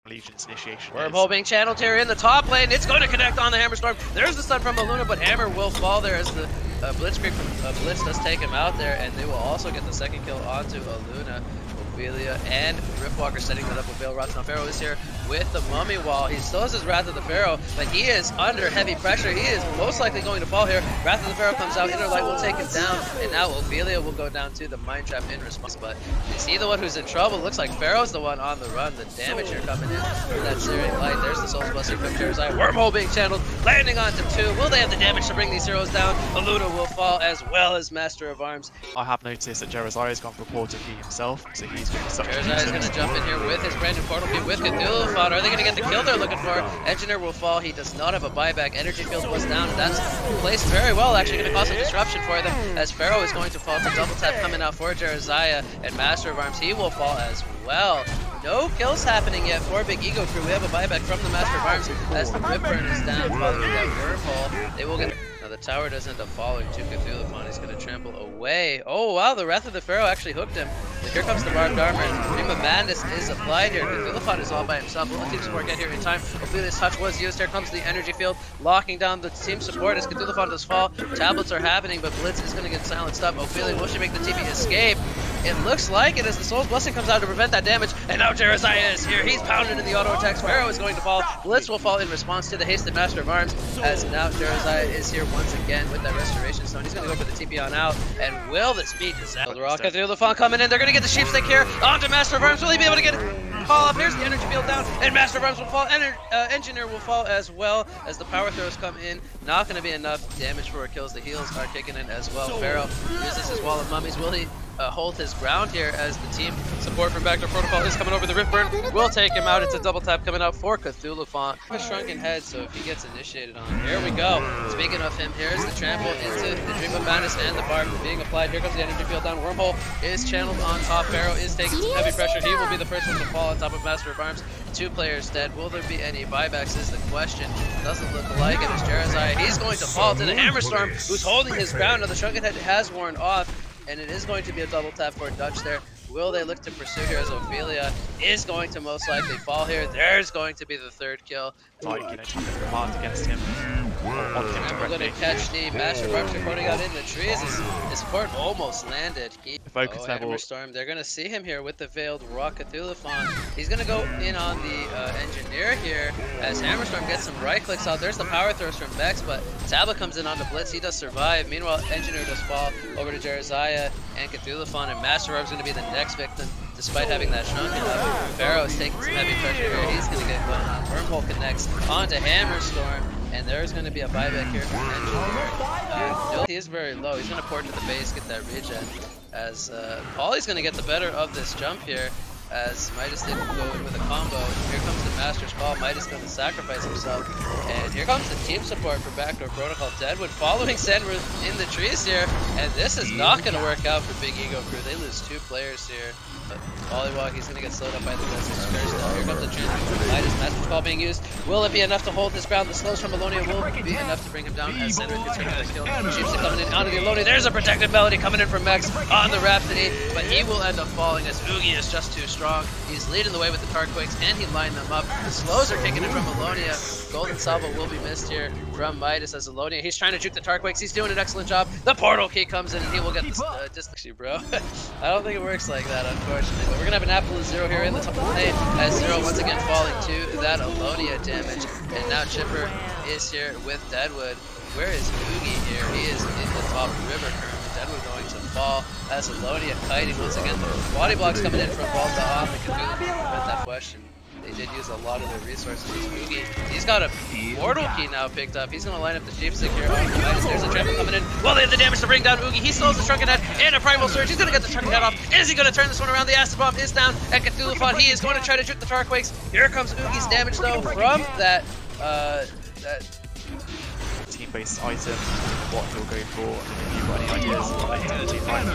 Legion's initiation. Wormhole being channeled here in the top lane. It's going to connect on the Hammerstorm. There's the stun from Aluna, but Hammer will fall there as the Blitzkrieg from Blitz does take him out there, and they will also get the second kill onto Aluna. Ophelia and Riftwalker setting that up with Veil. Rotten Pharaoh is here with the Mummy Wall. He still has his Wrath of the Pharaoh, but he is under heavy pressure. He is most likely going to fall here. Wrath of the Pharaoh comes out, Inner Light will take him down, and now Ophelia will go down to the Mind Trap in response. But is he the one who's in trouble? Looks like Pharaoh's the one on the run. The damage here coming in for that Searing Light. There's the Souls Blessing from Jersey. Wormhole being channeled, landing onto 2. Will they have the damage to bring these heroes down? Aluna will fall as well as Master of Arms. I have noticed that Jersey has gone for Portal Key himself, so he's going to suck. Jersey is going to jump in here with his branded Portal Key with Cthulhu Font. Are they going to get the kill they're looking for? Engineer will fall. He does not have a buyback. Energy field was down, and that's placed very well. Actually going to cause a disruption for them as Pharaoh is going to fall to double tap coming out for Jerzaya, and Master of Arms, he will fall as well. No kills happening yet for Big Ego Crew. We have a buyback from the Master of Arms as the Ripburn is down following that wormhole. They will get... Now the tower does end up falling to Cthulhu Font. He's going to trample away. Oh wow, the Wrath of the Pharaoh actually hooked him. But here comes the Barbed Armor, and Dream of Madness is applied here. Cthulhu Font is all by himself. Will the team support get here in time? Hopefully this touch was used. Here comes the energy field, locking down the team support as Cthulhu Font does fall. Tablets are happening, but Blitz is going to get silenced up. Ophelia, will she make the TP escape? It looks like it as the Soul's Blessing comes out to prevent that damage, and now Jerzaya is here. He's pounded in the auto attacks. Pharaoh is going to fall. Blitz will fall in response to the hasted Master of Arms, as now Jerzaya is here once again with that Restoration Stone. He's going to go for the TP on out, and will this beat is out? The Rocket through the Font coming in. They're going to get the Sheepstick here onto Master of Arms. Will he be able to get it? Call up. Here's the energy field down, and Master of Arms will fall. Engineer will fall as well as the power throws come in. Not going to be enough damage for kills. The heals are kicking in as well. Pharaoh uses his Wall of Mummies. Will he hold his ground here as the team support from Backdoor Protocol is coming over? The Riftburn will take him out. It's a double tap coming out for Cthulhu Font. A shrunken head, so if he gets initiated on, here we go. Speaking of him, here's the trample into the Dream of Madness and the Barb being applied. Here comes the energy field down. Wormhole is channeled on top. Pharaoh is taking some heavy pressure. He will be the first one to fall on top of Master of Arms. 2 players dead. Will there be any buybacks is the question. Doesn't look like it as Jerzaya. He's going to fall to the Hammerstorm, who's holding his ground. Now the shrunken head has worn off, and it is going to be a double tap for Dutch there. Will they look to pursue here as Ophelia is going to most likely fall here? There's going to be the 3rd kill. Like, you know, trying to command against him. We're going to catch the Master of Arms reporting out in the trees. His support almost landed. Focus level. Hammerstorm. They're going to see him here with the Veiled Rock Cthulhu Font. He's going to go in on the Engineer here as Hammerstorm gets some right clicks out. There's the power throws from Vex, but Tablet comes in on the Blitz. He does survive. Meanwhile, Engineer does fall over to Jerzaya and Cthulhu Font, and Master of Arms is going to be the next victim despite having that shrunken up. Pharaoh is taking some heavy pressure here. He's going to get going on. Wormhole connects onto Hammerstorm, and there's going to be a buyback here from Engineer. He is very low. He's going to port to the base, get that regen, as Pauly's going to get the better of this jump here, as Midas didn't go in with a combo. Here comes the Master's Call. Midas going to sacrifice himself, and here comes the team support for Backdoor Protocol. Deadwood following Senru in the trees here, and this is not going to work out for Big Ego Crew. They lose 2 players here. But Pollywog, he's going to get slowed up by the Message Curse. Now here comes the transfer from Midas. Master's Call being used. Will it be enough to hold his ground? The slows from Alonia will be enough to bring him down as Senru gets rid of the kill. Sheepstick coming in onto the Alonia. There's a protected melody coming in from Mex on the Rhapsody, but he will end up falling as Oogie is just too strong. He's leading the way with the Tarquakes, and he lined them up. The slows are kicking in from Alonia. Golden Salvo will be missed here from Midas as Alonia. He's trying to juke the Tarquakes. He's doing an excellent job. The Portal Key comes in, and he will get this actually, bro. I don't think it works like that, unfortunately. But we're going to have an Apple of 0 here in the top lane as 0 once again falling to that Alonia damage. And now Chipper is here with Deadwood. Where is Oogie here? He is in the top river currently. Deadwood going to fall as Alonia kiting once again. The body blocks coming in from Volta off and Cthulhu to prevent that question. They did use a lot of their resources. Oogie, he's got a Portal Key now picked up. He's going to line up the Sheepstick here. There's a trample coming in. Well, they have the damage to bring down Oogie. He slows the Shrunken Head and a Primal Surge. He's going to get the Shrunken Head off. Is he going to turn this one around? The Acid Bomb is down, and Cthulhu Font, he is going to try to juke the Tarquakes. Here comes Oogie's damage, though, from that team-based item, what he'll go for. If you've got any ideas on the team fight.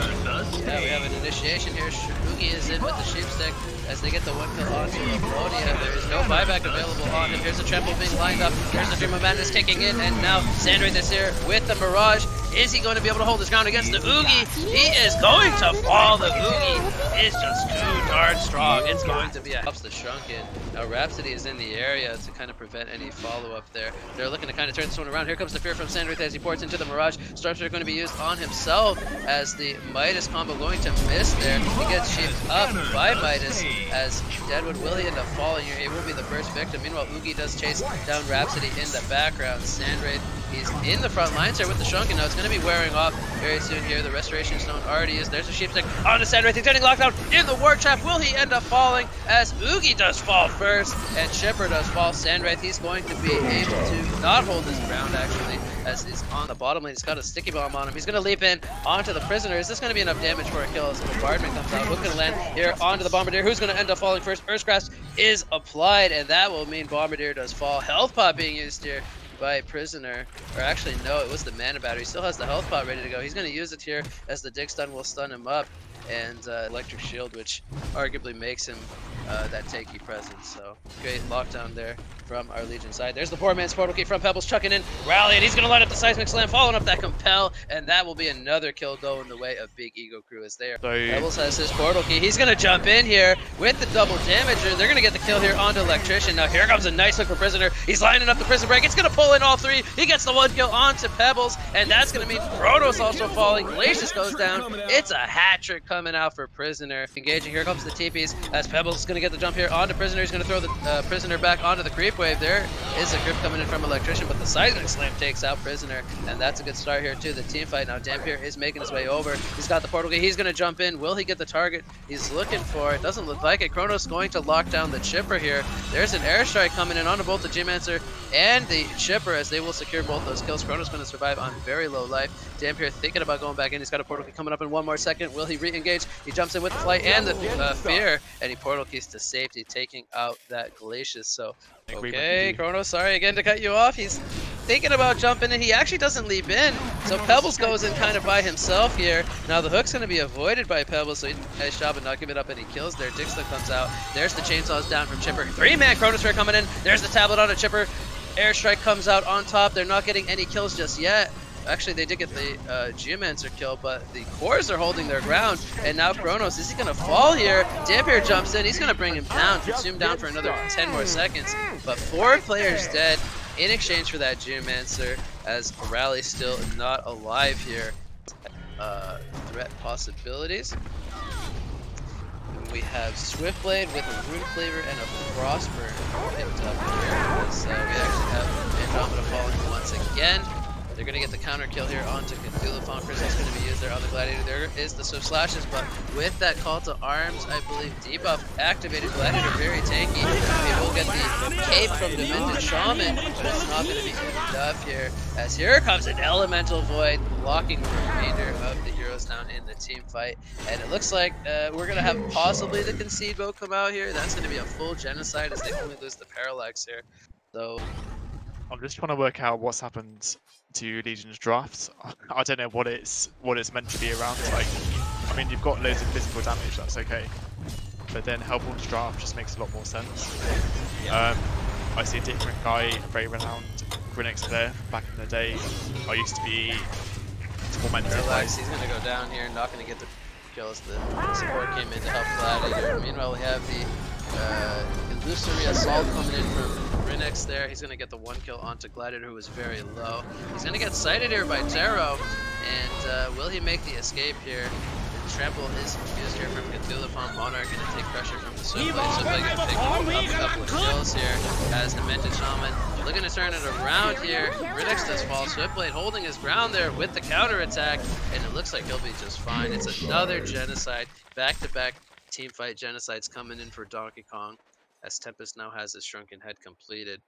Yeah, we have an initiation here. Oogie is in with the Sheepstick as they get the 1 kill onto Alonia. There is no buyback available on him. Here's the trample being lined up. Here's the Dream of Madness kicking in, and now Sandwraith is here with the Mirage. Is he going to be able to hold his ground against the Oogie? He is going to fall. The Oogie is just too darn strong. It's going to be a helps the Shrunken. Now Rhapsody is in the area to kind of prevent any follow-up there. They're looking to kind of turn this one around. Here comes the fear from Sandwraith as he ports into the Mirage. Storms are going to be used on himself as the Midas combo going to miss there. He gets shaped up by Midas as Deadwood will he end up falling here. He will be the first victim. Meanwhile, Oogie does chase down Rhapsody in the background. Sandwraith, he's in the front lines here with the Shrunken. Now it's going to be wearing off very soon here. The Restoration Stone already is. There's a Sheepstick onto Sandwraith. He's getting locked down in the War Trap. Will he end up falling as Oogie does fall first and Chipper does fall? Sandwraith, he's going to be able to not hold his ground actually as he's on the bottom lane. He's got a sticky bomb on him. He's going to leap in onto the Prisoner. Is this going to be enough damage for a kill as the Bombardment comes out? Who's going to land here onto the Bombardier? Who's going to end up falling first? Earth Grasp is applied, and that will mean Bombardier does fall. Health Pot being used here by Prisoner, or actually no, it was the Mana Battery. He still has the Health Pot ready to go. He's going to use it here as the Dig Stun will stun him up, and Electric Shield, which arguably makes him that tanky presence. So great lockdown there from our Legion side. There's the poor man's portal key from Pebbles chucking in Rally, and he's going to line up the Seismic Slam, following up that Compel, and that will be another kill going the way of Big Ego Crew as there. Pebbles has his portal key. He's going to jump in here with the double damager. They're going to get the kill here onto Electrician. Now here comes a nice hook for Prisoner. He's lining up the Prison Break. It's going to pull in all three. He gets the one kill onto Pebbles, and that's going to mean Kronos also falling. Glacius goes down. It's a hat trick coming out for Prisoner. Engaging. Here comes the TPs as Pebbles is going to get the jump here onto Prisoner. He's going to throw the Prisoner back onto the creep wave. There is a grip coming in from Electrician, but the Seismic Slam takes out Prisoner, and that's a good start here to the team fight. Now Dampier is making his way over. He's got the portal key. He's going to jump in. Will he get the target he's looking for? It doesn't look like it. Kronos going to lock down the Chipper here. There's an airstrike coming in onto both the Geomancer and the Chipper as they will secure both those kills. Kronos going to survive on very low life. Dampier thinking about going back in. He's got a portal key coming up in 1 more second. Will he re-engage? He jumps in with the flight and the fear, and he portal keys to safety, taking out that Glacius. So okay, Kronos, sorry again to cut you off. He's thinking about jumping in. He actually doesn't leap in, so Pebbles goes in kind of by himself here. Now the hook's going to be avoided by Pebbles, so he does a nice job of not giving up any kills there. Dixla comes out. There's the chainsaws down from Chipper. 3-man Chronosphere coming in. There's the tablet on a Chipper. Airstrike comes out on top. They're not getting any kills just yet. Actually, they did get the Geomancer kill, but the cores are holding their ground. And now Kronos, is he going to fall here? Dampier jumps in. He's going to bring him down, consume down for another 10 more seconds. But 4 players dead in exchange for that Geomancer, as Rally still not alive here. Threat possibilities. We have Swiftblade with a Rune Cleaver and a Frostburn picked up here. So we actually have Andromeda falling once again. They're going to get the counter kill here onto Cthulhuphon. Prison's going to be used there on the Gladiator. There is the Swift Slashes, but with that call to arms, I believe debuff activated, Gladiator very tanky. We will get the cape from Demented Shaman, but it's not going to be enough here. As here comes an Elemental Void, blocking the remainder of the heroes down in the team fight. And it looks like we're going to have possibly the Concede boat come out here. That's going to be a full genocide as they only lose the Parallax here. So I'm just trying to work out what's happened to Legion's draft. I don't know what it's meant to be around. Like, I mean, you've got loads of physical damage, that's okay, but then Hellborn's draft just makes a lot more sense. I see a different guy, very renowned Grinix player back in the day. I used to be tormented. Relax, he's gonna go down here, not gonna get the kills. The support came in to help Gladiator. Meanwhile, we have the Illusory Assault coming in from Grinix there. He's going to get the 1 kill onto Gladiator, who is very low. He's going to get sighted here by Zero, and will he make the escape here? The trample is used here from Cthulhuphon. Monarch going to take pressure from the Swiftblade. Swiftblade going to pick up a couple of kills here as Demented Shaman looking to turn it around here. Grinix does fall. Swiftblade holding his ground there with the counter attack, and it looks like he'll be just fine. It's another genocide. Back-to-back team fight genocides coming in for Donkekong, as Tempest now has his Shrunken Head completed.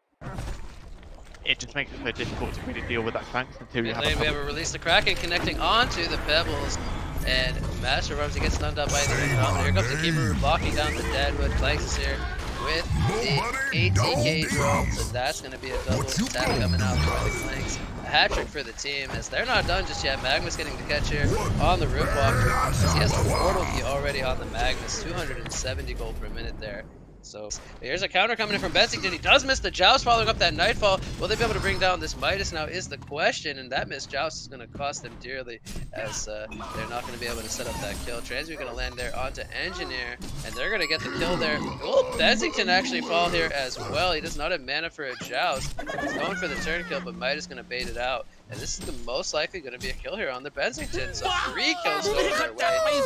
It just makes it so difficult to really deal with that flank until we have a release the Kraken connecting onto the Pebbles, and Master Rumsey gets stunned up by the Andromeda. Here comes the Keeper blocking down the Deadwood. Flanks is here with the ATK drone, so that's going to be a double attack coming out from the flanks. A hat trick for the team, as they're not done just yet. Magnus getting the catch here on the Roof Walker, as he has a portal key already on the Magnus. 270 gold per minute there So here's a counter coming in from Bensington. He does miss the joust following up that Nightfall. Will they be able to bring down this Midas now is the question, and that missed joust is going to cost them dearly as they're not going to be able to set up that kill. Transmute going to land there onto Engineer, and they're going to get the kill there. Will Bensington actually fall here as well? He does not have mana for a joust. He's going for the turn kill, but Midas going to bait it out. And this is the most likely going to be a kill here on the Bensington. So 3 kills going their way.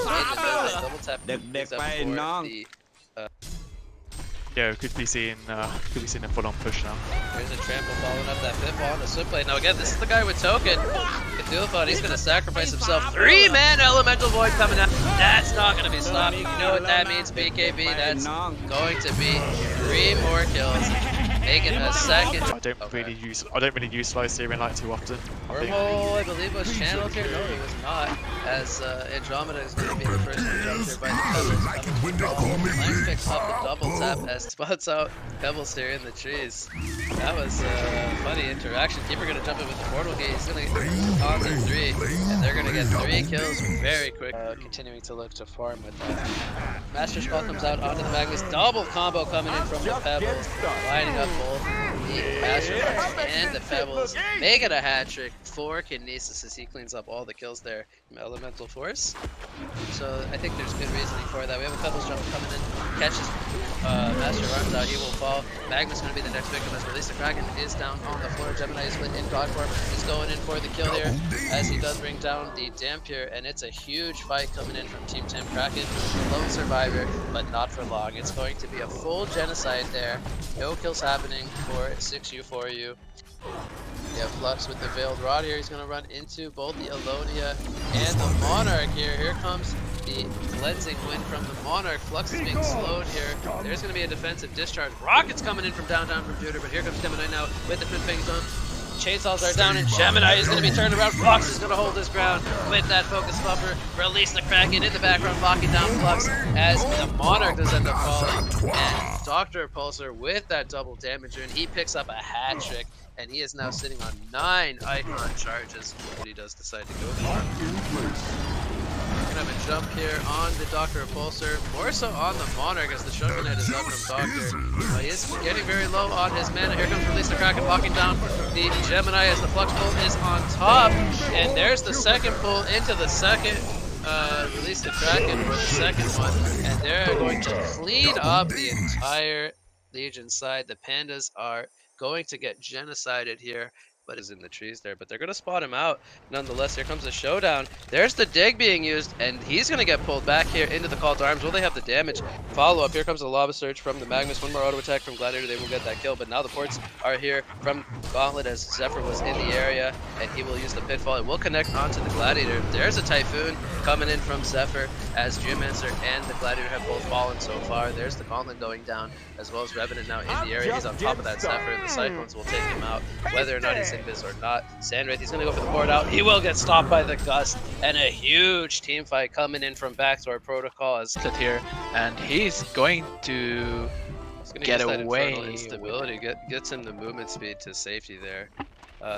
Double tap picks up for the yeah, could be seeing a full-on push now. There's a trample following up that pitfall on the swim plate. Now again, this is the guy with token. Cthulhu, he's gonna sacrifice himself. 3-man elemental void coming out. That's not gonna be stopped. You know what that means, BKB. That's going to be 3 more kills. Making a second. I don't really use slow steering like too often. Wormhole, I believe, was channeled here. No, he was not. As Andromeda is going to be the first one jumped here by the Pebbles. Lang picks up the double tap as spots out Pebbles here in the trees. That was a funny interaction. Keeper going to jump in with the portal gate. He's going to get on to 3, and they're going to get 3 kills very quick. Continuing to look to farm with that. Master Spell comes out onto the Magnus. Double combo coming in from the Pebbles, lining up both the Master Marks and the Pebbles, making a hat trick for Kinesis as he cleans up all the kills there from Elemental Force. So I think there's good reasoning for that. We have a Pebbles jump coming in, catches Master runs out, he will fall. Magnus going to be the next victim as Release the Kraken is down on the floor. Gemini is in God form. He's going in for the kill here as he does bring down the Dampier, and it's a huge fight coming in from Team Tim Kraken. The lone survivor, but not for long. It's going to be a full genocide there. No kills happening for 6U, 4U. We have Flux with the Veiled Rod here. He's going to run into both the Alonia and the Monarch here. Here comes the cleansing wind from the Monarch. Flux is being slowed here. There's going to be a defensive discharge. Rockets coming in from downtown from Juder, but here comes Gemini now with the Twin Fangs on. Chainsaws are down, and Gemini is going to be turned around. Flux is going to hold his ground with that focus buffer. Release the Kraken in the background, locking down Flux as the Monarch does end up falling. And Dr. Pulsar with that double damager, and he picks up a hat trick. And he is now sitting on 9 icon charges. What he does decide to go for. We're gonna have a jump here on the Dr. Pulsar, more so on the Monarch as the Shotgun Head is up from Doctor. He is getting very low on his mana. Here comes Release the Kraken walking down the Gemini as the Flux pull is on top. And there's the second pull into the second. Release the Kraken for the second one. And they're going to clean up the entire Legion side. The Pandas are going to get genocided here, but is in the trees there, but they're going to spot him out. Nonetheless, here comes a showdown. There's the dig being used, and he's going to get pulled back here into the Call to Arms. Will they have the damage? Follow up. Here comes the Lava Surge from the Magnus. One more auto attack from Gladiator. They will get that kill, but now the ports are here from Gauntlet as Zephyr was in the area, and he will use the Pitfall. It will connect onto the Gladiator. There's a Typhoon coming in from Zephyr as Geomancer and the Gladiator have both fallen so far. There's the Gauntlet going down, as well as Revenant now in the area. He's on top of that Zephyr, and the Cyclones will take him out, whether or not he's invis or not. Sandwraith, he's going to go for the board out. He will get stopped by the Gust, and a huge team fight coming in from Backdoor Protocol as here, and he's going to get away. Instability gets him the movement speed to safety there.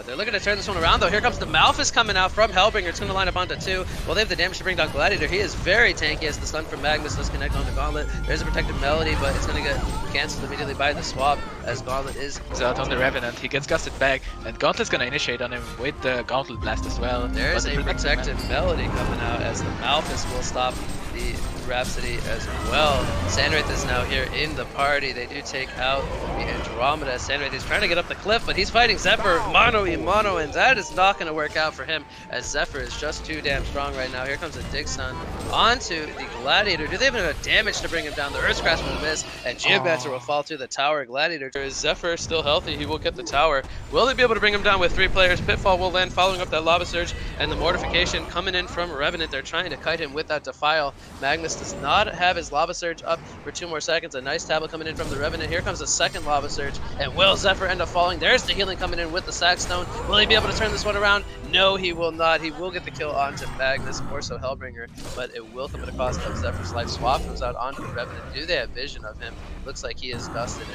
They're looking to turn this one around though. Here comes the Malphus coming out from Hellbringer. It's going to line up onto 2. Well, they have the damage to bring down Gladiator. He is very tanky as the stun from Magnus does connect onto Gauntlet. There's a protected Melody, but it's going to get cancelled immediately by the swap as Gauntlet is out on the Revenant. He gets gusted back, and Gauntlet's going to initiate on him with the Gauntlet Blast as well. There's a protected Melody coming out as the Malphus will stop the Rhapsody as well. Sandwraith is now here in the party. They do take out the Andromeda. Sandwraith is trying to get up the cliff, but he's fighting Zephyr mano a mano, and that is not going to work out for him as Zephyr is just too damn strong right now. Here comes a Dig Stun onto the Gladiator. Do they have enough damage to bring him down? The Earth Crash will miss, and Geomancer will fall to the tower. Gladiator is Zephyr still healthy. He will get the tower. Will they be able to bring him down with 3 players? Pitfall will land following up that Lava Surge, and the Mortification coming in from Revenant. They're trying to kite him with that Defile. Magnus does not have his Lava Surge up for 2 more seconds. A nice tablet coming in from the Revenant. Here comes a second Lava Surge, and will Zephyr end up falling? There's the healing coming in with the Sackstone. Will he be able to turn this one around? No, he will not. He will get the kill onto Magnus, more so Hellbringer, but it will come at a cost of Zephyr's life. Swap comes out onto Revenant. Do they have vision of him? Looks like he is gusted.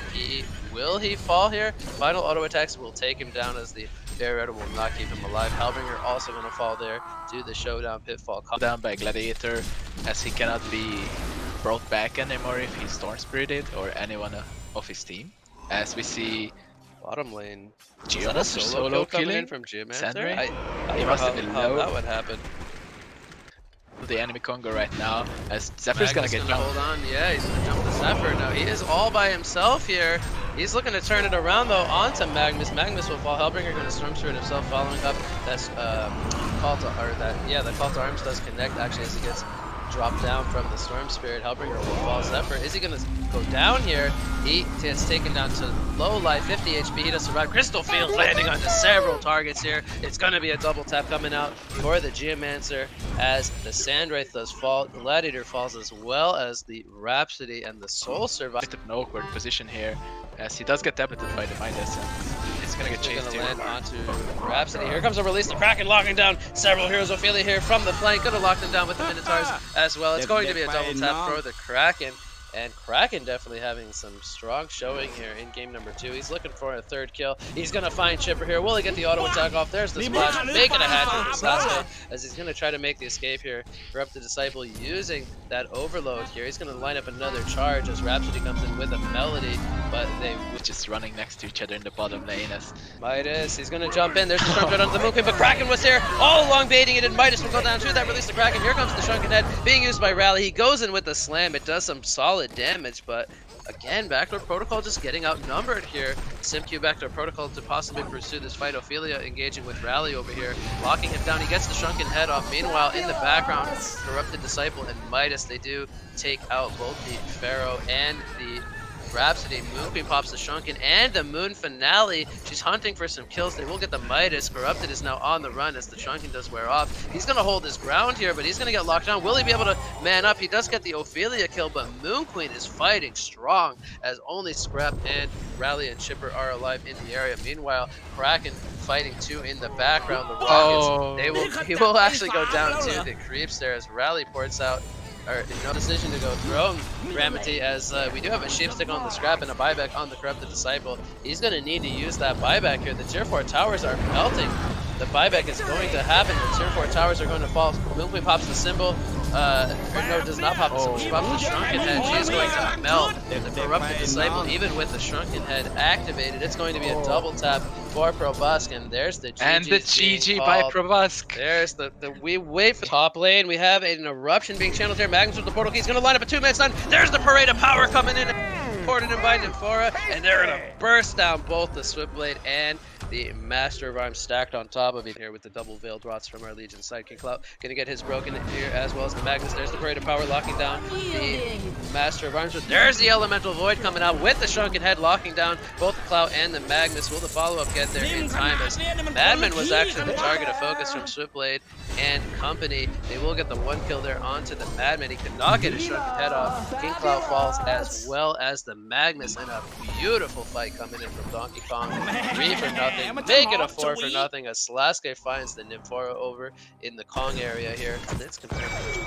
Will he fall here? Final auto attacks will take him down as the Barrier will not keep him alive. Hellbringer also going to fall there to the Showdown Pitfall. Down by Gladiator as he cannot be brought back anymore if he Storm Spirited or anyone of his team. As we see bottom lane. Geo Is that a solo kill coming in killing from Geomancer? Sandray. I He don't must know have been how low. that would happen. The enemy Congo right now, as Zephyr's gonna get jumped. Hold on, yeah, he's gonna jump the Zephyr. Now he is all by himself here. He's looking to turn it around though onto Magnus. Magnus will fall. Hellbringer going to Storm Spirit himself, following up. That's call to the call to arms does connect actually as he gets dropped down from the Storm Spirit. Hellbringer will fall. Zephyr, is he going to go down here? He gets taken down to low life, 50 HP. He does survive. Crystal Field landing onto several targets here. It's going to be a double tap coming out for the Geomancer as the Sandwraith does fall. Gladiator falls as well as the Rhapsody, and the Soul survives. An awkward position here, as he does get tableted by the Midas, and it's gonna get chased here. Land onto Rhapsody. Here comes a release. The Kraken locking down several heroes. Ophelia here from the flank. Gonna lock them down with the Minotaurs as well. It's going to be a double tap for the Kraken. And Kraken definitely having some strong showing here in game number 2. He's looking for a third kill. He's going to find Chipper here. Will he get the auto attack off? There's the splash. Making a hat trick this last guy as he's going to try to make the escape here. Corrupted Disciple using that overload here. He's going to line up another charge as Rhapsody comes in with a melody. But they just running next to each other in the bottom lane as Midas, he's going to jump in. There's the Storm Spirit onto the Moonqueen, but Kraken was here all along baiting it, and Midas will go down to that. Release the Kraken. Here comes the Shrunken Head being used by Rally. He goes in with the slam. It does some solid damage, but again, Backdoor Protocol just getting outnumbered here. SimQ Backdoor Protocol to possibly pursue this fight. Ophelia engaging with Rally over here, locking him down. He gets the Shrunken Head off. Meanwhile, in the background, Corrupted Disciple and Midas, they do take out both the Pharaoh and the Rhapsody. Moonqueen pops the Shrunken and the Moon Finale. She's hunting for some kills. They will get the Midas. Corrupted is now on the run as the Shrunken does wear off. He's going to hold his ground here, but he's going to get locked down. Will he be able to man up? He does get the Ophelia kill, but Moonqueen is fighting strong as only Scrap and Rally and Chipper are alive in the area. Meanwhile, Kraken fighting too in the background. The Rockets, he will actually go down to the creeps there as Rally ports out. Or no decision to go throw Gravity, as we do have a Sheepstick on the Scrap and a buyback on the Corrupted Disciple. He's going to need to use that buyback here. The tier 4 towers are melting. The buyback is going to happen. The tier 4 towers are going to fall. Moonqueen pops the symbol. No, does not pop the symbol. She pops the Shrunken Head. She is going to melt the Corrupted Disciple, even with the Shrunken Head activated. It's going to be a double tap for Probusk, and there's the GG. And the GG by Probusk. There's we wait for top lane. We have an eruption being channeled here. Magnus with the portal key. He's going to line up a 2-man stun. There's the Parade of Power coming in. Ported in by Nymphora, and they're going to burst down both the Swiftblade and the Master of Arms stacked on top of it here with the double veiled rots from our Legion side. King Clout going to get his broken here as well as the Magnus. There's the Parade of Power locking down the Master of Arms. There's the Elemental Void coming out with the Shrunken Head locking down both the Clout and the Magnus. Will the follow-up get there in time, as Madman was actually the target of focus from Swiftblade and company. They will get the 1 kill there onto the Madman. He cannot get his Shrunken Head off. King Clout falls as well as the Magnus, and a beautiful fight coming in from Donkekong. 3 for nothing, make it a 4 for nothing as Slaske finds the Nymphora over in the Kong area here. Let's compare to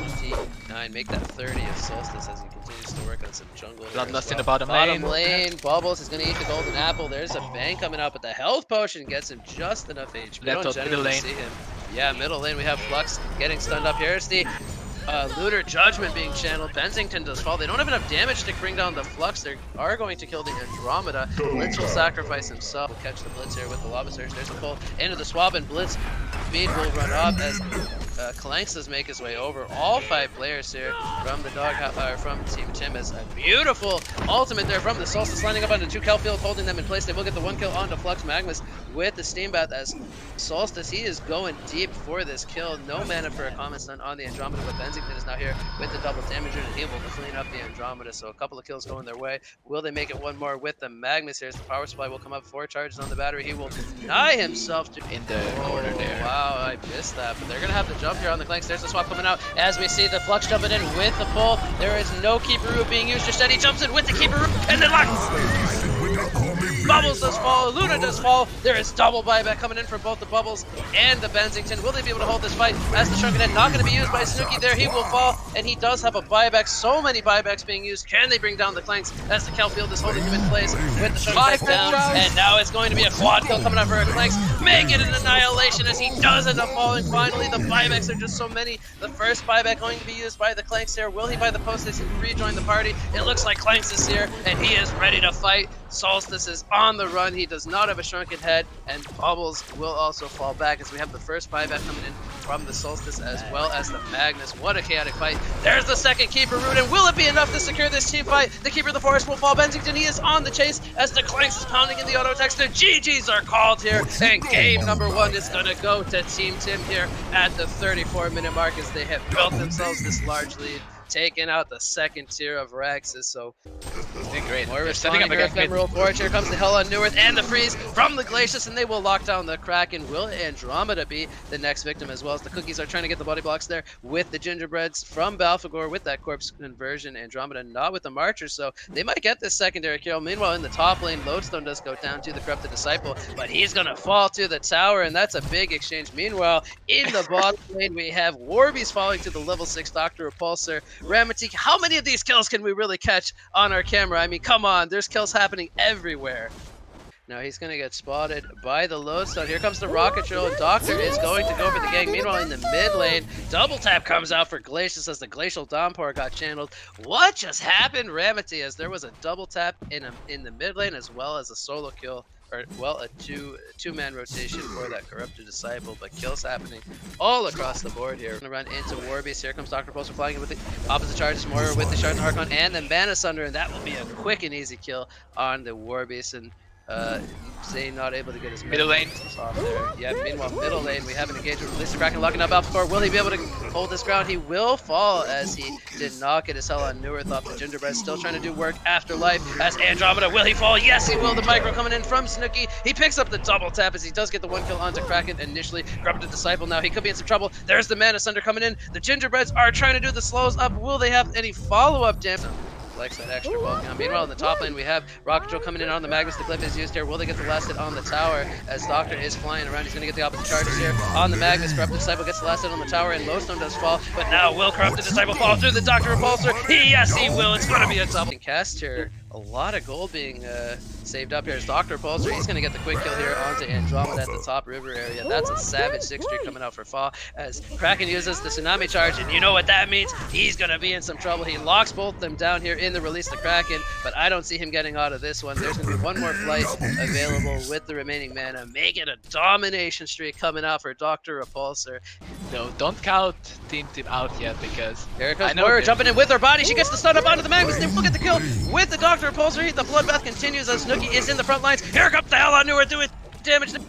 29, make that 30 of Solstice as he continues to work on some jungle. Bloodlust in the bottom lane. Bubbles is going to eat the golden apple. There's a bang coming out, but the health potion gets him just enough HP. We don't generally see him. Yeah, middle lane we have Flux getting stunned up. Here's the Looter Judgment being channeled. Bensington does fall. They don't have enough damage to bring down the Flux. They are going to kill the Andromeda. Blitz will sacrifice himself. We'll catch the Blitz here with the Lava Surge. There's a pull into the swap, and Blitz speed will run up as Calanx does make his way over. All 5 players here from the Doghouse, from Team Tim, as a beautiful ultimate there from the Solstice, lining up onto 2 Kelfield, holding them in place. They will get the 1 kill onto Flux. Magnus with the Steam Bath as Solstice, he is going deep for this kill. No mana for a common stun on the Andromeda, but Bensington is now here with the double damage and he will clean up the Andromeda. So a couple of kills going their way. Will they make it 1 more with the Magnus? Here's the power supply will come up. 4 charges on the battery. He will deny himself to in the corner there. Wow, I missed that, but they're gonna have to jump here on the Clanks. There's the swap coming out as we see the Flux jumping in with the pull. There is no Keeper Root being used. Just he jumps in with the Keeper Root and then locks. Bubbles Bubbles does fall, Luna does fall. There is double buyback coming in from both the Bubbles and the Bensington. Will they be able to hold this fight? As the Shrunken Head not going to be used by Snooki there, he will fall, and he does have a buyback. So many buybacks being used. Can they bring down the Clanks as the Kelfield is holding him in place with the Shrunken Head down? And now it's going to be a quad kill coming out for Clanks. Make it an annihilation as he does end up falling. Finally, the buybacks are just so many. The first buyback going to be used by the Clanks here. Will he buy the post-haste and rejoin the party? It looks like Clanks is here, and he is ready to fight. Solstice is on the run. He does not have a Shrunken Head, and Bubbles will also fall back as we have the first buyback coming in from the Solstice as well as the Magnus. What a chaotic fight. There's the second Keeper Root, and will it be enough to secure this team fight? The Keeper of the Forest will fall. Bensington, he is on the chase as the Clanks is pounding in the auto attacks. The GGs are called here, and game number 1 is going to go to Team Tim here at the 34-minute mark as they have built themselves this large lead, taking out the second tier of Raxus. So great. More setting up Ephemeral Forge. Here comes the Hell on Newerth and the freeze from the Glacius, and they will lock down the Kraken. Will Andromeda be the next victim, as well as the Cookies are trying to get the body blocks there with the Gingerbreads from Balfagor with that corpse conversion. Andromeda not with the Marcher, so they might get this secondary kill. Meanwhile, in the top lane, Lodestone does go down to the Corrupted Disciple, but he's gonna fall to the tower, and that's a big exchange. Meanwhile, in the bottom lane, we have Warby's falling to the level 6 Doctor Repulsor. Ramatique, how many of these kills can we really catch on our camera? I mean, come on, there's kills happening everywhere. Now he's going to get spotted by the Lodestone. Here comes the Rocket Drill. Doctor is going to go for the gang. Meanwhile, in the mid lane, double tap comes out for Glacius as the Glacial Downpour got channeled. What just happened, Ramity? As there was a double tap in the mid lane as well as a solo kill. Or, well, a two-man rotation for that Corrupted Disciple, but kills happening all across the board here. Gonna run into Warbeast. Here comes Dr. Repulsor flying in with the opposite charges, more with the Shards of Archon and the Mana Sunder, and that will be a quick and easy kill on the Warbeast. And Zane not able to get his middle lane off there. Yeah, meanwhile, middle lane, we have an engagement. Release the Kraken, locking up Alphacore. Will he be able to hold this ground? He will fall as he did not get his Hell on Newerth off the Gingerbread. Still trying to do work after life as Andromeda. Will he fall? Yes, he will. The micro coming in from Snooki. He picks up the double tap as he does get the one kill onto Kraken initially. Corrupted Disciple now. He could be in some trouble. There's the Mana Sunder coming in. The Gingerbreads are trying to do the slows up. Will they have any follow-up damage? Likes that extra bulk. Now, meanwhile, in the top lane, we have Rocket Drill coming in on the Magnus. The Glyph is used here. Will they get the last hit on the tower as Doctor is flying around? He's going to get the opposite charges here on the Magnus. Corrupted Disciple gets the last hit on the tower, and Lodestone does fall. But now, will Corrupted Disciple fall through the Doctor Repulsor? Yes, he will. It's going to be a double cast here. A lot of gold being saved up here as Dr. Repulsor. He's going to get the quick kill here onto Andromeda at the top river area. That's a savage 6-3 coming out for Fa as Kraken uses the Tsunami Charge, and you know what that means. He's going to be in some trouble. He locks both of them down here in the Release the Kraken, but I don't see him getting out of this one. There's going to be one more flight available with the remaining mana. Make it a domination streak coming out for Dr. Repulsor. No, don't count Team out yet, because here comes Moira jumping in with her body. She gets the stun up onto the Magnus. They will get the kill with the Dr. Repulsor. The bloodbath continues as Snooki is in the front lines. Here comes the Hell on Newerth doing damage to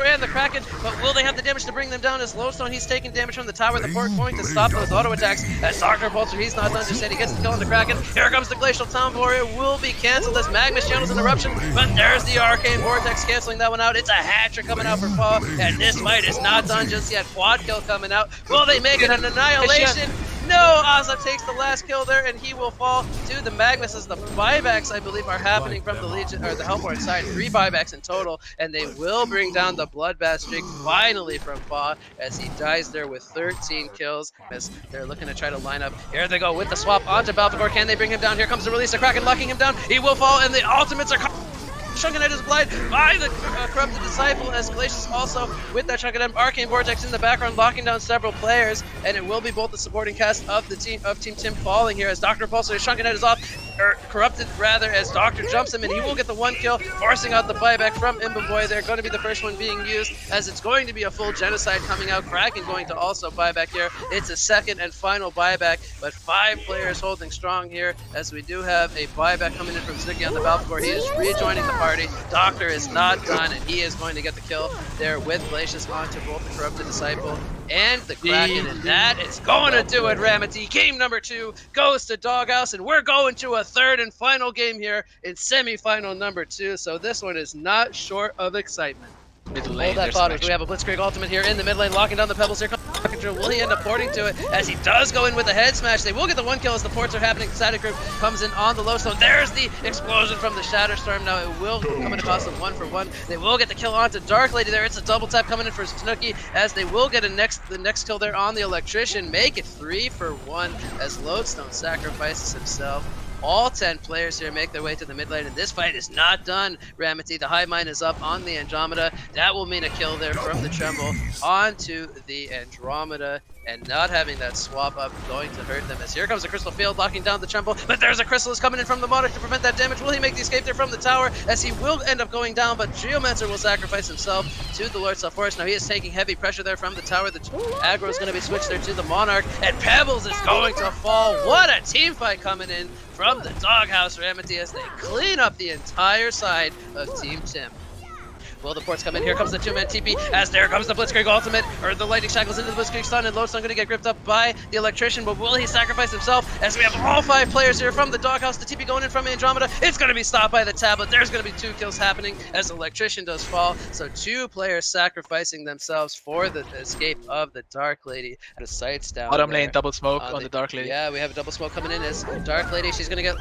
and the Kraken, but will they have the damage to bring them down as Lodestone? He's taking damage from the tower. The port going to stop those auto attacks as Dr. Repulsor, he's not done just yet. He gets the kill on the Kraken. Here comes the Glacial Downpour. It will be cancelled as Magnus channels an eruption, but there's the Arcane Vortex canceling that one out. It's a hat-trick coming out for Paul, and this fight is not done just yet. Quad kill coming out. Will they make it an annihilation? No, Ozza takes the last kill there, and he will fall to the Magnus as the buybacks, I believe, are happening from the Legion or the Hellborn side. 3 buybacks in total, and they will bring down the Bloodbath streak finally from Fa as he dies there with 13 kills. As they're looking to try to line up. Here they go with the swap onto Balfagor. Can they bring him down? Here comes the Release of Kraken, locking him down. He will fall, and the ultimates are Shrunken Head is blind by the Corrupted Disciple as Glacius also with that Shrunken Head. Arcane Vortex in the background locking down several players, and it will be both the supporting cast of the Team Tim falling here as Dr. Repulsor, Shrunken Head is off, or Corrupted rather, as Doctor jumps him and he will get the one kill, forcing out the buyback from Imbaboy. They're going to be the first one being used as it's going to be a full genocide coming out. Kraken going to also buyback here. It's a second and final buyback, but 5 players holding strong here as we do have a buyback coming in from Snooki on the Balfagor. He is rejoining the party. Doctor is not done, and he is going to get the kill there with Glacius onto both the Corrupted Disciple and the Kraken, and that is going to do it, Ramity. Game number 2 goes to Doghouse, and we're going to a third and final game here in semi-final number 2, so this one is not short of excitement. Middle lane, hold that thought as we have a Blitzkrieg ultimate here in the mid lane, locking down the Pebbles. Here comes rocket drill. Will he end up porting to it as he does go in with a head smash? They will get the 1 kill as the ports are happening. Static Group comes in on the low stone. There's the explosion from the Shatterstorm. Now it will come in a cost of 1 for 1. They will get the kill onto Dark Lady there. It's a double tap coming in for Snooki as they will get the next kill there on the Electrician. Make it 3 for 1 as Lodestone sacrifices himself. All 10 players here make their way to the mid lane, and this fight is not done, Ramity. The Hive Mind is up on the Andromeda. That will mean a kill there from the Tremble onto the Andromeda, and not having that swap up going to hurt them as here comes the Crystal Field locking down the Tremble, but there's a Chrysalis coming in from the Monarch to prevent that damage. Will he make the escape there from the tower as he will end up going down, but Geomancer will sacrifice himself to the Lord Self-Forest. Now he is taking heavy pressure there from the tower. The aggro is going to be switched there to the Monarch, and Pebbles is going to fall. What a team fight coming in from the Doghouse, Ramity, as they clean up the entire side of Team Tim. Will the ports come in? Here comes the 2-man TP as there comes the Blitzkrieg ultimate, or the Lightning Shackles into the Blitzkrieg stun, and Lodestone going to get gripped up by the Electrician, but will he sacrifice himself as we have all 5 players here from the Doghouse? The TP going in from Andromeda. It's going to be stopped by the tablet. There's going to be 2 kills happening as the Electrician does fall. So 2 players sacrificing themselves for the escape of the Dark Lady. The sights down Bottom lane double smoke on the Dark Lady. Yeah, we have a double smoke coming in as Dark Lady. She's going to get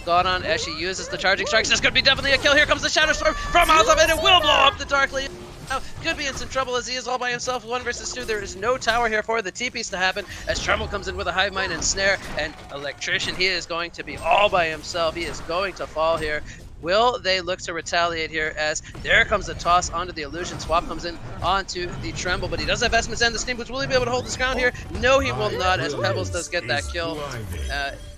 gone on as she uses the charging strikes. This could be definitely a kill. Here comes the Shadow Storm from Azov, and it will blow up the Dark Lady. Now, could be in some trouble as he is all by himself, 1 versus 2. There is no tower here for the TPs to happen as Tremble comes in with a Hive Mind and Snare, and Electrician, he is going to be all by himself. He is going to fall here. Will they look to retaliate here as there comes the toss onto the Illusion. Swap comes in onto the Tremble, but he does have Vestments and the Steam Boots. Will he be able to hold this ground here? No, he will not, as Pebbles does get that kill,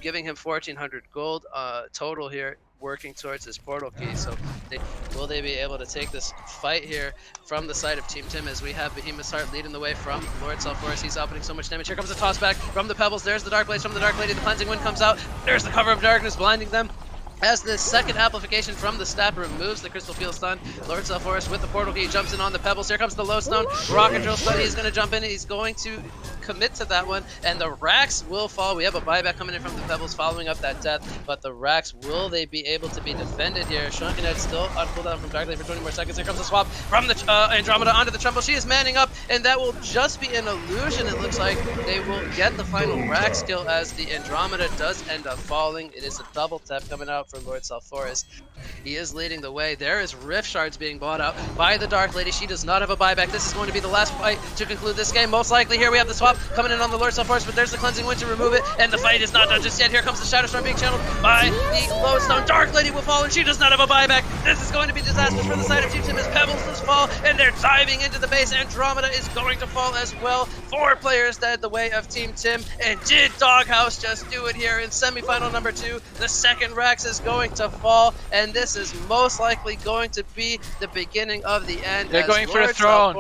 giving him 1,400 gold total here, working towards his portal key. So will they be able to take this fight here from the side of Team Tim as we have Behemoth's Heart leading the way from Lord Self-Forest. He's opening so much damage. Here comes the toss back from the Pebbles. There's the Dark Blaze from the Dark Lady. The Cleansing Wind comes out. There's the Cover of Darkness blinding them. As the second amplification from the Staff removes the Crystal Field stun, Lord Self-Forest with the portal key jumps in on the Pebbles. Here comes the low stone. Rocket drill stun. He's going to jump in. He's going to commit to that one, and the racks will fall. We have a buyback coming in from the Pebbles following up that death, but the racks, will they be able to be defended here? Shrunken Head still on cooldown from Dark Lady for 20 more seconds. Here comes the swap from the Andromeda onto the Tremble. She is manning up, and that will just be an illusion. It looks like they will get the final rack skill as the Andromeda does end up falling. It is a double tap coming out for Lord Self-Forest. He is leading the way. There is Rift Shards being bought out by the Dark Lady. She does not have a buyback. This is going to be the last fight to conclude this game. Most likely here we have the swap coming in on the Lord Self-Forest, but there's the Cleansing Wind to remove it, and the fight is not done just yet. Here comes the Shadow Storm being channeled by the Lodestone. Dark Lady will fall, and she does not have a buyback. This is going to be disastrous for the side of Team Tim as Pebbles does fall, and they're diving into the base. Andromeda is going to fall as well. 4 players dead the way of Team Tim, and did Doghouse just do it here in semifinal number 2? The second Rax is going to fall, and this is most likely going to be the beginning of the end. They're going for the throne.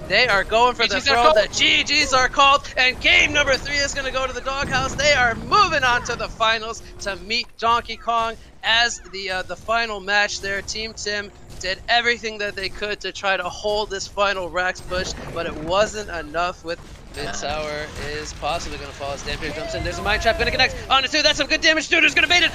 They are going for the throne. The GGs are called, and game number 3 is going to go to the Doghouse. They are moving on to the finals to meet Donkekong as the final match there. Team Tim did everything that they could to try to hold this final Rax push, but it wasn't enough. With mid tower is possibly going to fall as Dampier jumps in. There's a Mind Trap going to connect on the 2. That's some good damage. Dude is going to bait it.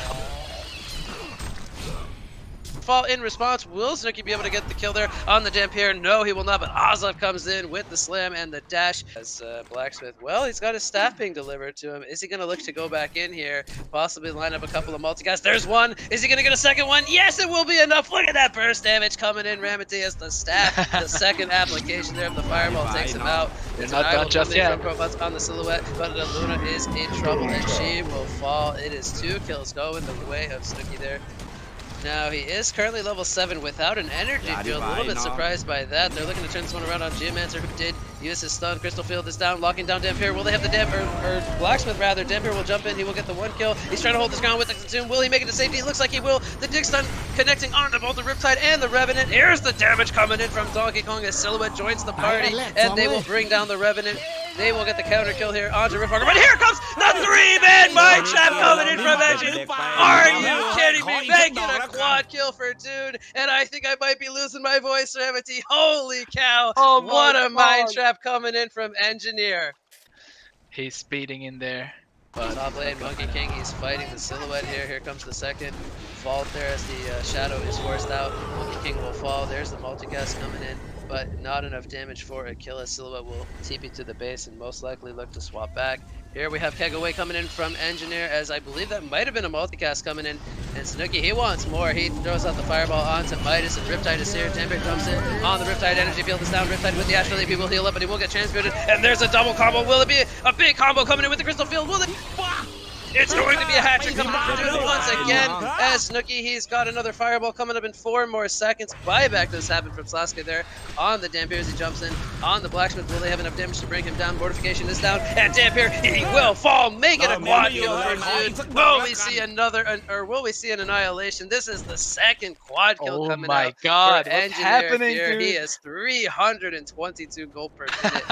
Fall in response. Will Snooki be able to get the kill there on the Dampier? No, he will not, but Azov comes in with the slam and the dash as Blacksmith, well, he's got his staff being delivered to him. Is he going to look to go back in here? Possibly line up a couple of multi-guys. There's one. Is he going to get a second one? Yes, it will be enough. Look at that burst damage coming in. Ramity as the staff. The second application there of the fireball takes him out. It's not done just yet. On the silhouette, but the Luna is in trouble and she will fall. It is 2 kills going the way of Snooki there. Now, he is currently level 7 without an energy field. A little bit surprised by that. They're looking to turn this one around on Geomancer, who did use his stun. Crystal Field is down, locking down Dampier. Will they have the Blacksmith rather? Dampier will jump in. He will get the 1 kill. He's trying to hold his ground with the Consume. Will he make it to safety? It looks like he will. The dig stun connecting onto both the Riptide and the Revenant. Here's the damage coming in from Donkekong as Silhouette joins the party, and they will bring down the Revenant. They will get the counter kill here onto Riftwalker. But here comes the 3-man Mind Trap coming in from Engine. Are you kidding me? Making a quad kill for Dude, and I think I might be losing my voice, Ramity. Holy cow! Oh, what a Mind Trap coming in from Engineer. He's speeding in there. Top lane, Monkey King, he's fighting the Silhouette here. Here comes the second vault there as the Shadow is forced out. Monkey King will fall. There's the multi-guest coming in but not enough damage for a kill, as Silhouette will TP to the base and most likely look to swap back. Here we have Kegaway coming in from Engineer, as I believe that might have been a multicast coming in. And Snooki, he wants more. He throws out the fireball onto Midas, and Riptide is here. Dampir jumps in on the Riptide. Energy field is down. Riptide with the Astral Leap, he will heal up, but he will get transmuted. And there's a double combo. Will it be a big combo coming in with the Crystal Field? Will it? It's going to be a hat trick coming in once again, as Snooki, he's got another fireball coming up in 4 more seconds. Buyback does happen from Sasuke there on the Dampir as he jumps in on the Blacksmith. Will they have enough damage to bring him down? Mortification is down, and Dampir, he will fall, make it a quad kill for Dude. Will we see another, or will we see an annihilation? This is the second quad kill coming out. Oh my god, for what's Engineer happening, here. dude? He has 322 gold per minute.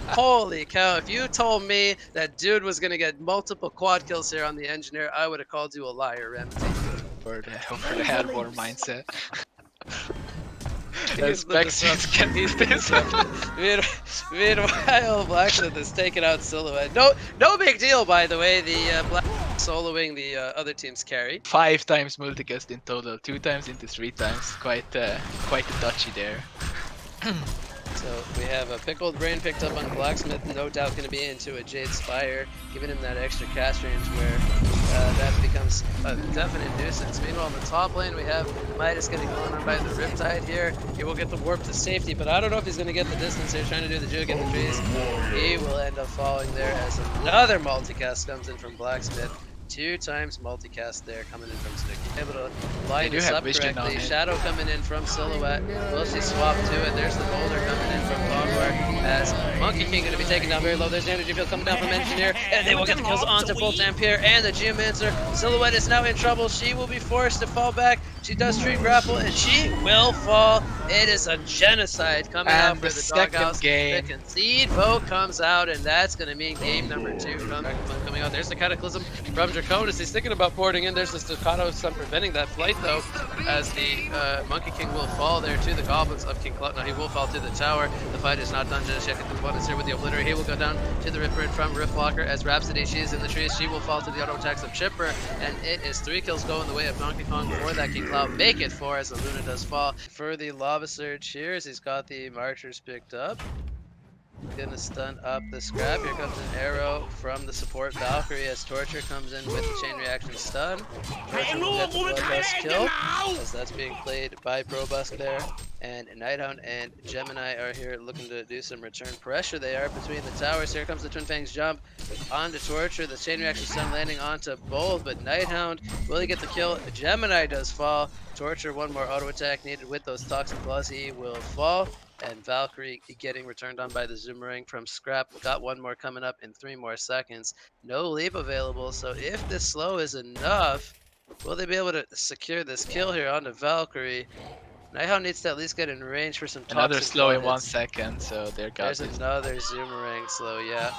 Holy cow, if you told me that dude was going to get multiple quad kills here on the Engineer, I would have called you a liar, Remedy. For the hardcore mindset. Specs can be this. Meanwhile, Blacksmith is taking out Silhouette. No big deal, by the way. The Black soloing the other team's carry. 5 times multicast in total, 2 times into 3 times. Quite the touchy there. So we have a Pickled Brain picked up on Blacksmith, no doubt going to be into a Jade Spire, giving him that extra cast range where that becomes a definite nuisance. Meanwhile, in the top lane, we have Midas getting blown on by the Riptide here. He will get the warp to safety, but I don't know if he's going to get the distance here, trying to do the juke in the trees. He will end up falling there as another multicast comes in from Blacksmith. 2 times multicast there coming in from Snooki. Able to line this up correctly. Shadow coming in from Silhouette. Will she swap to it? There's the boulder coming in from Conwar as Monkey King going to be taken down very low. There's the energy field coming down from Engineer, and they will get the kills onto full Dampir and the Geomancer. Silhouette is now in trouble. She will be forced to fall back. She does street grapple and she will fall. It is a genocide coming out for the Doghouse. The concede vote comes out, and that's going to mean game number 2 coming out. There's the Cataclysm from Draconis. He's thinking about porting in. There's the Staccato stun preventing that flight, though, as the Monkey King will fall there to the Goblins of King Clut. Now he will fall to the tower. The fight is not done just yet. The opponent's here with the Obliterate. He will go down to the Ripper from Riftwalker as Rhapsody. She is in the trees. She will fall to the auto attacks of Chipper, and it is 3 kills going the way of Donkey Kong for that King Cloud. Make it 4 as the Luna does fall. For the Lava Surge here, as he's got the Marchers picked up. Gonna stun up the Scrap. Here comes an arrow from the support Valkyrie as Torture comes in with the chain reaction stun. Torture will get the Bloodlust kill as that's being played by Probusk there. And Nighthound and Gemini are here looking to do some return pressure. They are between the towers. Here comes the Twin Fangs jump onto Torture. The chain reaction stun landing onto both, but Nighthound, will he get the kill? Gemini does fall. Torture, 1 more auto attack needed with those Toxic Claws. He will fall. And Valkyrie getting returned on by the Zoomerang from Scrap. Got 1 more coming up in 3 more seconds. No leap available, so if this slow is enough, will they be able to secure this kill here onto Valkyrie? Nighthound needs to at least get in range for some toxic another slow in hits. 1 second, so they're got There's another Zoomerang slow, yeah.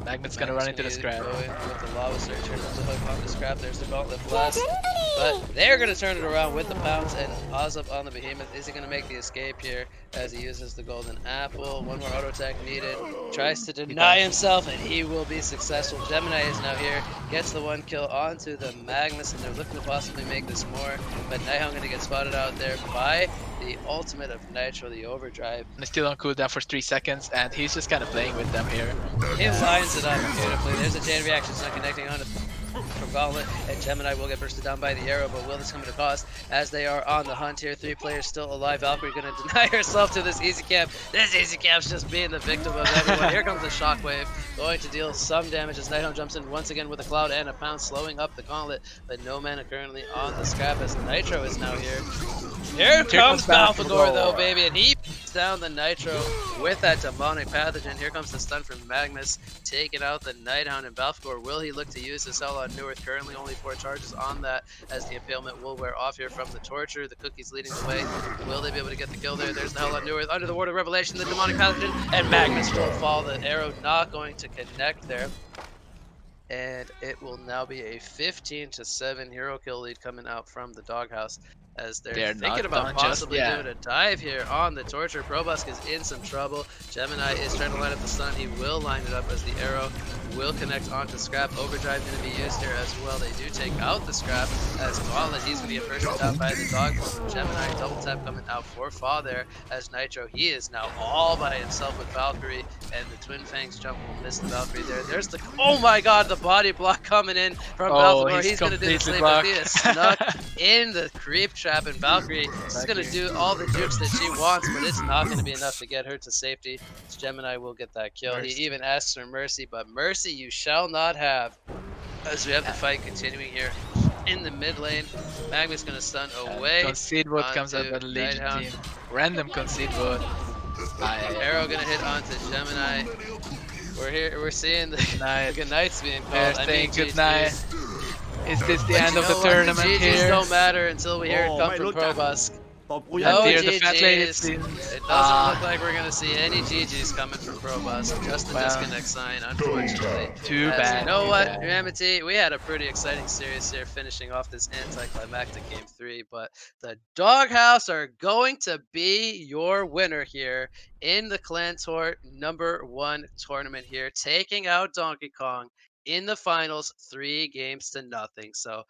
Magnet's gonna run into the Scrap. With the Lava Surge, here comes the hook on the Scrap. There's the Gauntlet Blast. But they're going to turn it around with the pounce, and Oz up on the Behemoth. Is he going to make the escape here as he uses the Golden Apple? 1 more auto attack needed. Tries to deny himself, and he will be successful. Gemini is now here. Gets the 1 kill onto the Magnus, and they're looking to possibly make this more. But Nighthound going to get spotted out there by the ultimate of Nitro, the Overdrive. And still on cooldown for 3 seconds, and he's just kind of playing with them here. He lines it up beautifully. There's a chain reaction, it's not connecting on it from Gauntlet, and Gemini will get bursted down by the arrow, but will this come at a cost as they are on the hunt here? 3 players still alive. Valkyrie going to deny herself to this easy camp. This easy camp's just being the victim of everyone. Here comes the Shockwave, going to deal some damage as Nighthound jumps in once again with a Cloud and a Pounce, slowing up the Gauntlet, but no mana currently on the Scrap as Nitro is now here. Here comes Balfagor though, baby, and he puts down the Nitro with that demonic pathogen. Here comes the stun from Magnus, taking out the Nighthound, and Balfagor, will he look to use this Hell on Neworth? Currently only 4 charges on that as the Impalement will wear off here from the Torture. The Cookie's leading the way. Will they be able to get the kill there? There's the Hell on Neworth under the Ward of Revelation, the demonic pathogen, and Magnus will fall. The arrow not going to connect there. And it will now be a 15-7 hero kill lead coming out from the Doghouse. as they're They're thinking not about done just possibly yet. doing a dive here on the Torture. Probusk is in some trouble. Gemini is trying to line up the stun. He will line it up as the arrow will connect onto Scrap. Overdrive going to be used here as well. They do take out the Scrap as Gauntlet. He's going to be a person out by the dog. Gemini double tap coming out for Fa there as Nitro. He is now all by himself with Valkyrie, and the Twin Fangs jump will miss the Valkyrie there. There's the, oh my god, the body block coming in from Valkyrie. He's going to do the sleep, but he is snuck in the creep trap, and Valkyrie is going to do all the jukes that she wants, but it's not going to be enough to get her to safety. Gemini will get that kill. Mercy. He even asks for mercy, but mercy you shall not have, as we have the fight continuing here in the mid lane. Magma's going to stun away. Concede vote comes out by the Legion Nighthound. team. Random concede vote. Arrow going to hit onto Gemini. We're seeing the Night. good nights being They're called. saying good GGs. night. Is this the But end you of the know what? tournament GGs here? don't matter until we hear it Oh, come mate, from look at- Probusk. Top No And here the GGs. fat lady It seems- doesn't Ah. look like we're going to see any GGs coming from Probusk. Just the Well, disconnect sign, unfortunately. Too As bad. You know too what, bad. Amity? We had a pretty exciting series here finishing off this anticlimactic game 3, but the Doghouse are going to be your winner here in the ClanTour #1 tournament here, taking out Donkekong in the finals 3-0. So